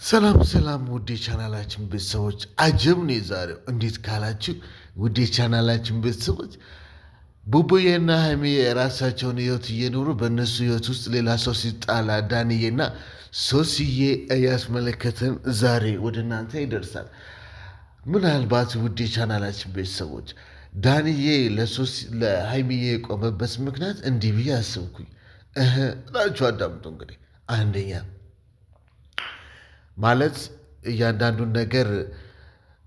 ሰላም ውድ የቻናላችን ቤተሰቦች፣ አጀብ ነው የዛሬው። እንዴት ካላችሁ ውድ የቻናላችን ቤተሰቦች ቡቡዬና ሀይሚ የራሳቸውን ህይወት እየኖሩ በእነሱ ህይወት ውስጥ ሌላ ሰው ሲጣላ ዳንዬና ሶስዬ እያስመለከተን ዛሬ ወደ እናንተ ይደርሳል። ምናልባት ውድ የቻናላችን ቤተሰቦች ዳንዬ ለሀይሚዬ የቆመበት ምክንያት እንዲህ ብዬ አስብኩኝ እላችሁ አዳምጡ። እንግዲህ አንደኛ ማለት እያንዳንዱን ነገር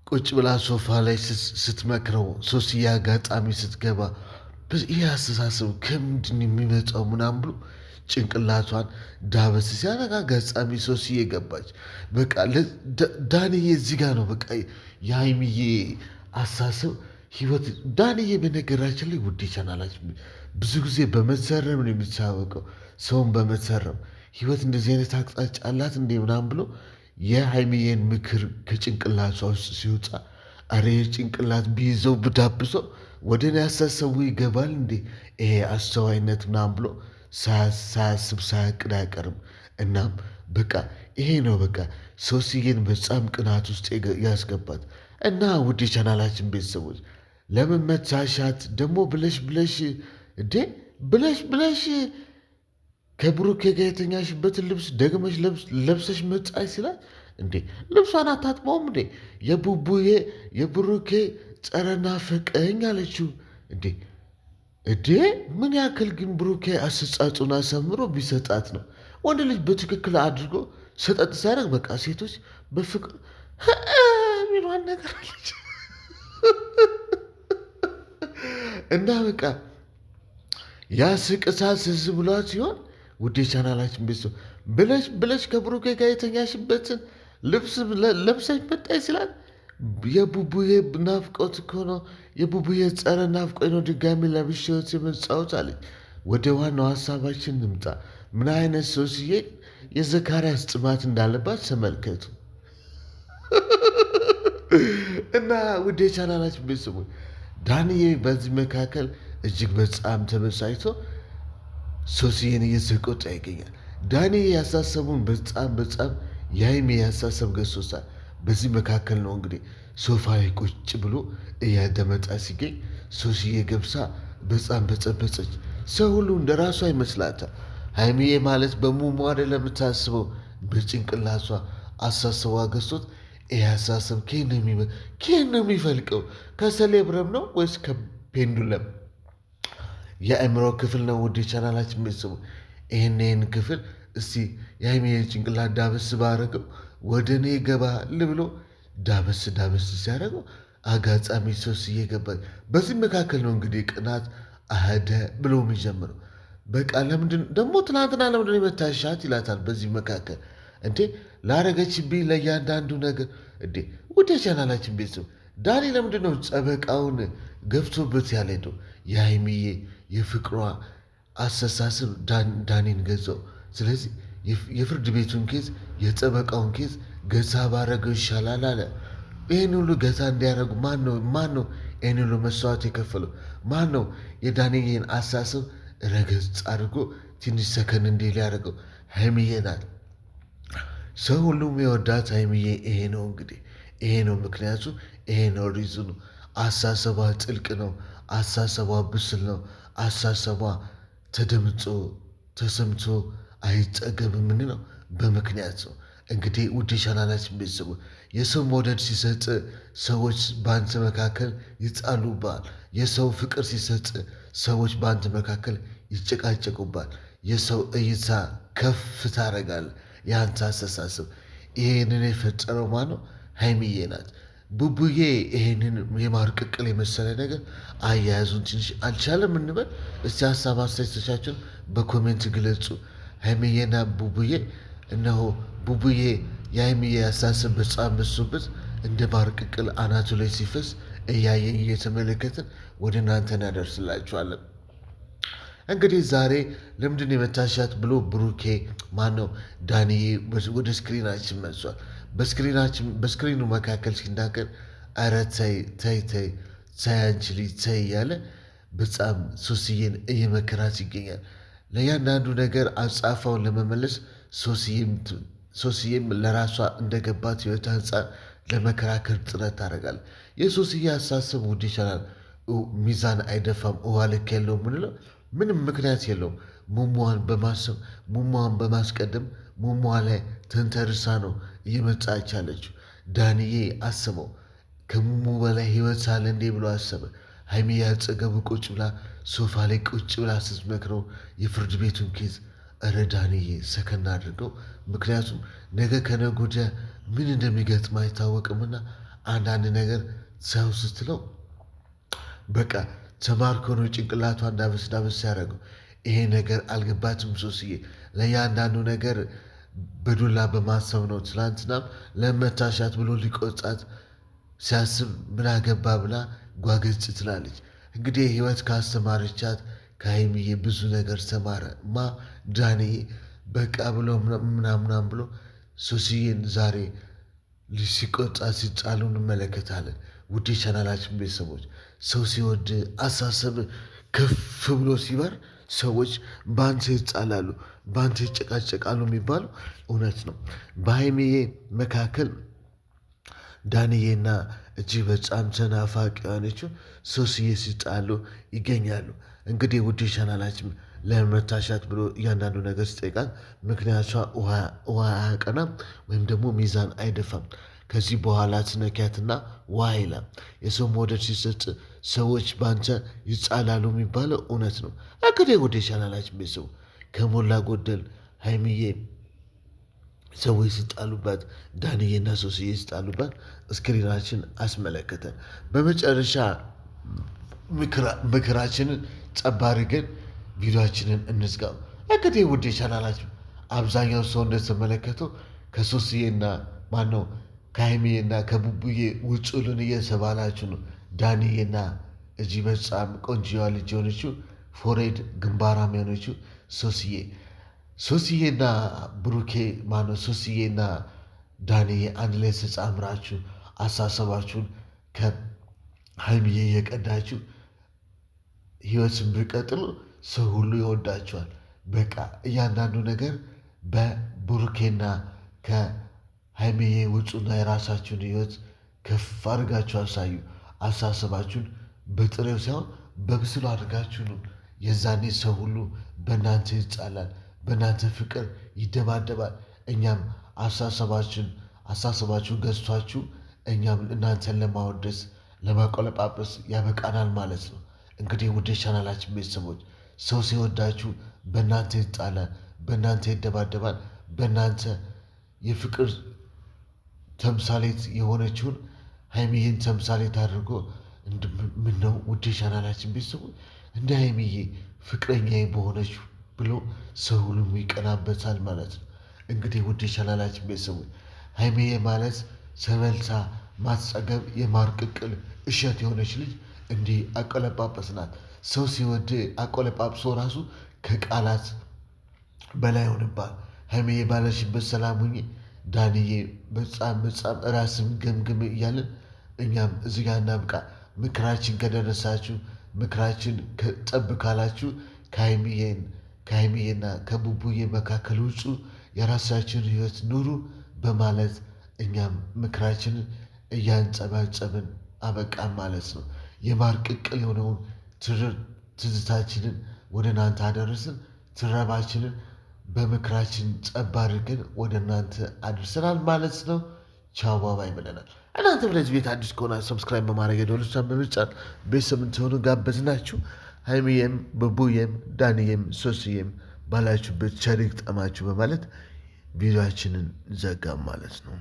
ቁጭ ብላ ሶፋ ላይ ስትመክረው ሶስዬ አጋጣሚ ስትገባ ይህ አስተሳሰብ ከምንድን የሚመጣው ምናምን ብሎ ጭንቅላቷን ዳበስ ሲያደርግ አጋጣሚ ሶስዬ ገባች። በቃ ዳንዬ እዚህ ጋ ነው በቃ የሀይሚዬ አስተሳሰብ ህይወት። ዳንዬ በነገራችን ላይ ውዴ ቻናላችን ብዙ ጊዜ በመተረም ነው የሚታወቀው። ሰውን በመተረም ህይወት እንደዚህ አይነት አቅጣጫ አላት እንዴ ምናምን ብሎ የሀይሚዬን ምክር ከጭንቅላቷ ውስጥ ሲወጣ አረ ጭንቅላት ቢይዘው ብዳብሰው ወደ እኔ ያሳሰቡ ይገባል እንዴ ይሄ አስተዋይነት ምናምን ብሎ ሳያስብ ሳያቅድ አይቀርም። እናም በቃ ይሄ ነው በቃ ሶስዬን በጣም ቅናት ውስጥ ያስገባት እና ውድ የቻናላችን ቤተሰቦች ለምን መታሻት ደግሞ ብለሽ እንዴ ብለሽ ከብሩኬ ጋር የተኛሽበትን ልብስ ደግመሽ ለብሰሽ መጣሽ ሲላት እንዴ ልብሷን አታጥበውም እንዴ የብሩኬ ጸረና ፍቅኝ አለችው። እንዴ ምን ያክል ግን ብሩኬ አሰጻጹን አሳምሮ ቢሰጣት ነው? ወንድ ልጅ በትክክል አድርጎ ሰጠጥ ሲያደርግ በቃ ሴቶች በፍቅር ሚሏን ነገር አለች እና በቃ ያስቅሳት ስዝ ብሏት ሲሆን ውዴ ቻናላችን ቤተሰብ ብለሽ ከብሩኬ ጋር የተኛሽበትን ልብስ ለብሰሽ መጣሽ ስላት የቡቡዬ ናፍቆት እኮ ነው፣ የቡቡዬ ጸረ ናፍቆት ነው ድጋሚ ለብሼዎት የመጣሁት አለች። ወደ ዋናው ሀሳባችን እንምጣ። ምን አይነት ሶስዬ የዘካርያስ ጥማት እንዳለባት ተመልከቱ። እና ውዴ ቻናላችን ቤተሰቦች ዳንዬ በዚህ መካከል እጅግ በጣም ተበሳጭቶ ሶስዬን እየተቆጣ ይገኛል። ዳኒ ያሳሰቡን በጣም የሀይሚ ያሳሰብ ገሶታል። በዚህ መካከል ነው እንግዲህ ሶፋ ላይ ቁጭ ብሎ እያደመጣ ሲገኝ ሶስዬ ገብሳ በጣም በጸበጸች። ሰው ሁሉ እንደ ራሷ ይመስላታል። ሀይሚዬ ማለት በሙሙ አይደለም የምታስበው፣ በጭንቅላቷ አሳሰቧ ገሶት። ይህ አሳሰብ ከየት ነው የሚፈልቀው? ከሰሌብረም ነው ወይስ ከፔንዱለም የአእምሮ ክፍል ነው? ውድ ቻናላችን ቤተሰቡ ይህን ክፍል እስቲ የሀይሚዬ ጭንቅላት ዳበስ ባረገው ወደ እኔ ገባል ብሎ ዳበስ ሲያደርገው አጋጣሚ ሶስዬ ገባች። በዚህ መካከል ነው እንግዲህ ቅናት አህደ ብሎ የሚጀምረው። በቃ ለምንድን ደግሞ ትናንትና ለምንድን የመታሻት ይላታል። በዚህ መካከል እንዴ ላረገችብኝ ለእያንዳንዱ ነገር እንዴ ወደ ቻናላችን ቤተሰብ ዳኒ ለምንድን ነው ጸበቃውን ገፍቶበት ያልሄደው? የሀይሚዬ የፍቅሯ አስተሳሰብ ዳኒን ገዛው። ስለዚህ የፍርድ ቤቱን ኬዝ የጠበቃውን ኬዝ ገዛ ባረገው ይሻላል አለ። ይህን ሁሉ ገዛ እንዲያደርጉ ማን ነው ይህን ሁሉ መስዋዕት የከፈለው? ማን ነው የዳንዬን አስተሳሰብ ረገጽ አድርጎ ትንሽ ሰከን እንዲህ ሊያደርገው? ሀይሚዬ ናት። ሰው ሁሉም የወዳት ሀይሚዬ ይሄ ነው እንግዲህ ይሄ ነው ምክንያቱ፣ ይሄ ነው ሪዝኑ። አሳሰቧ ጥልቅ ነው። አሳሰቧ ብስል ነው። አሳሰቧ ተደምጦ ተሰምቶ አይጠገብ የምንለው በምክንያት ነው። እንግዲህ ውድ ቻናላችን ቤተሰቡ የሰው መውደድ ሲሰጥ ሰዎች በአንተ መካከል ይጣሉባል። የሰው ፍቅር ሲሰጥ ሰዎች በአንተ መካከል ይጨቃጨቁባል። የሰው እይታ ከፍ ታደርጋለህ። የአንተ አስተሳሰብ ይሄንን የፈጠረው ማን ነው? ሀይሚዬ ናት። ቡቡዬ ይሄንን የማር ቅቅል የመሰለ ነገር አያያዙን ትንሽ አልቻለም እንበል። እስቲ ሀሳብ አስተያየቶቻችሁን በኮሜንት ግለጹ። ሀይሚዬና ቡቡዬ እነሆ ቡቡዬ የሀይሚዬ አስተሳሰብ በጣም በዝቶበት እንደ ማር ቅቅል አናቱ ላይ ሲፈስ እያየን እየተመለከትን ወደ እናንተ እናደርስላችኋለን። እንግዲህ ዛሬ ለምንድን የመታሻት ብሎ ብሩኬ ማነው ዳንዬ ወደ ስክሪናችን መጥቷል። በስክሪኑ መካከል ሲናገር ኧረ ተይ አንቺ ልጅ ተይ እያለ በጣም ሶስዬን እየመከራት ይገኛል። ለእያንዳንዱ ነገር አጻፋውን ለመመለስ ሶስዬም ሶስዬም ለራሷ እንደገባት ህይወት አንጻር ለመከራከር ጥረት ታደርጋለች። የሶስዬ አሳሰብ ውድ ይቻላል ሚዛን አይደፋም። ውሃ ልክ የለውም ምንለው ምንም ምክንያት የለውም። ሙሟን በማሰብ ሙሟን በማስቀደም ሙሟ ላይ ተንተርሳ ነው እየመጣች ያለችው። ዳንዬ አስበው ከሙሙ በላይ ህይወት ሳለ እንዴ ብሎ አሰበ። ሀይሚ ያጸገቡ ቁጭ ብላ ሶፋ ላይ ቁጭ ብላ ስትመክረው የፍርድ ቤቱን ኬዝ እረ ዳንዬ ሰከና አድርገው። ምክንያቱም ነገ ከነገ ወዲያ ምን እንደሚገጥም አይታወቅምና አንዳንድ ነገር ሰው ስትለው በቃ ተማርኮ ነው ጭንቅላቷ እንዳበስ ያደረገው። ይሄ ነገር አልገባትም ሶስዬ። ለእያንዳንዱ ነገር በዱላ በማሰብ ነው። ትላንትናም ለመታሻት ብሎ ሊቆጣት ሲያስብ ምን አገባ ብላ ጓገጭ ትላለች። እንግዲህ ህይወት ካስተማረቻት ከሀይሚዬ ብዙ ነገር ተማረ። ዳንዬ በቃ ብሎ ምናምናም ብሎ ሶስዬን ዛሬ ሲቆጣ ሲጣሉ እንመለከታለን። ውድ ቻናላችን ቤተሰቦች ሰው ሲወድ አሳሰብ ከፍ ብሎ ሲበር ሰዎች በአንተ ይጣላሉ፣ በአንተ ይጨቃጨቃሉ የሚባለው እውነት ነው። በሀይሚዬ መካከል ዳንዬና እጅግ በጣም ተናፋቂ የሆነችው ሶስዬ ሲጣሉ ይገኛሉ። እንግዲህ ውድ ቻናላችን ለመታሻት ብሎ እያንዳንዱ ነገር ሲጠይቃት ምክንያቷ ውሃ አያቀናም ወይም ደግሞ ሚዛን አይደፋም። ከዚህ በኋላ ትነኪያትና ውሃ ይላል። የሰው መውደድ ሲሰጥ ሰዎች በአንተ ይጻላሉ የሚባለው እውነት ነው። እንግዲህ ውድ ቻናላችን ቤተሰቡ ከሞላ ጎደል ሀይሚዬ ሰዎች ሲጣሉባት ዳንዬና ሶስዬ ሲጣሉባት እስክሪናችን አስመለከተን። በመጨረሻ ምክራችንን ጸባሪ ግን ቪዲዮችንን እንዝጋው። እንግዲህ ውድ ቻናላችን አብዛኛው ሰው እንደተመለከተው ከሶስዬና ማነው ከሀይሚዬና ከቡቡዬ ውጭልን እየተባላችሁ ነው። ዳንዬና እጅግ በጣም ቆንጆዋ ልጅ የሆነችው ፎሬድ ግንባራም የሆነችው ሶስዬና ብሩኬ ማነው ሶስዬና ዳንዬ አንድ ላይ ተጻምራችሁ አሳሰባችሁን ከሀይሚዬ የቀዳችሁ ህይወትን ብቀጥሉ ሰው ሁሉ ይወዳቸዋል። በቃ እያንዳንዱ ነገር በብሩኬና ከሀይሚዬ ውጩና የራሳችሁን ህይወት ከፍ አድርጋችሁ አሳዩ። አሳሰባችሁን በጥሬው ሳይሆን በብስሉ አድርጋችሁ ነው። የዛኔ ሰው ሁሉ በእናንተ ይጻላል፣ በእናንተ ፍቅር ይደባደባል። እኛም አሳሰባችሁን ገዝቷችሁ እኛም እናንተን ለማወደስ ለማቆለጳጰስ ያበቃናል ማለት ነው። እንግዲህ ውድ ቻናላችን ቤተሰቦች ሰው ሲወዳችሁ በእናንተ ይጣላል፣ በእናንተ ይደባደባል። በእናንተ የፍቅር ተምሳሌት የሆነችውን ሀይሚዬን ተምሳሌት አድርጎ ምነው ውድ ቻናላችን ቤተሰቦች እንደ ሀይሚዬ ፍቅረኛዬ በሆነች ብሎ ሰው ሁሉም ይቀናበታል ማለት ነው። እንግዲህ ውድ ቻናላችን ቤተሰቦች ሀይሚዬ ማለት ሰበልታ ማትጸገብ የማር ቅቅል እሸት የሆነች ልጅ እንዲህ አቆለጳጰስ ናት። ሰው ሲወድ አቆለጳጵሶ ራሱ ከቃላት በላይ ሆንባል። ሀይሚዬ ባለሽበት ሰላም ሁኚ። ዳንዬ በጣም ራስን ገምግም እያለን እኛም እዚህ ጋር እናብቃ። ምክራችን ከደረሳችሁ ምክራችን ጠብ ካላችሁ ከሀይሚዬና ከቡቡዬ መካከል ውጩ የራሳችን ህይወት ኑሩ በማለት እኛም ምክራችንን እያንጸባጸብን አበቃን ማለት ነው። የማር ቅቅል የሆነውን ትዝታችንን ወደ እናንተ አደረስን። ትረባችንን በምክራችን ጸብ አድርገን ወደ እናንተ አድርሰናል ማለት ነው። ቻው ባባይ ብለናል። እናንተ ወደዚህ ቤት አዲስ ከሆነ ሰብስክራይብ በማድረግ የደወሉን በመጫን ቤተሰብ እንድትሆኑ ጋበዝናችሁ። ሀይሚዬም ቡቡዬም ዳንዬም ሶስዬም ባላችሁበት ቸር ይግጠማችሁ በማለት ቪዲዮአችንን ዘጋም ማለት ነው።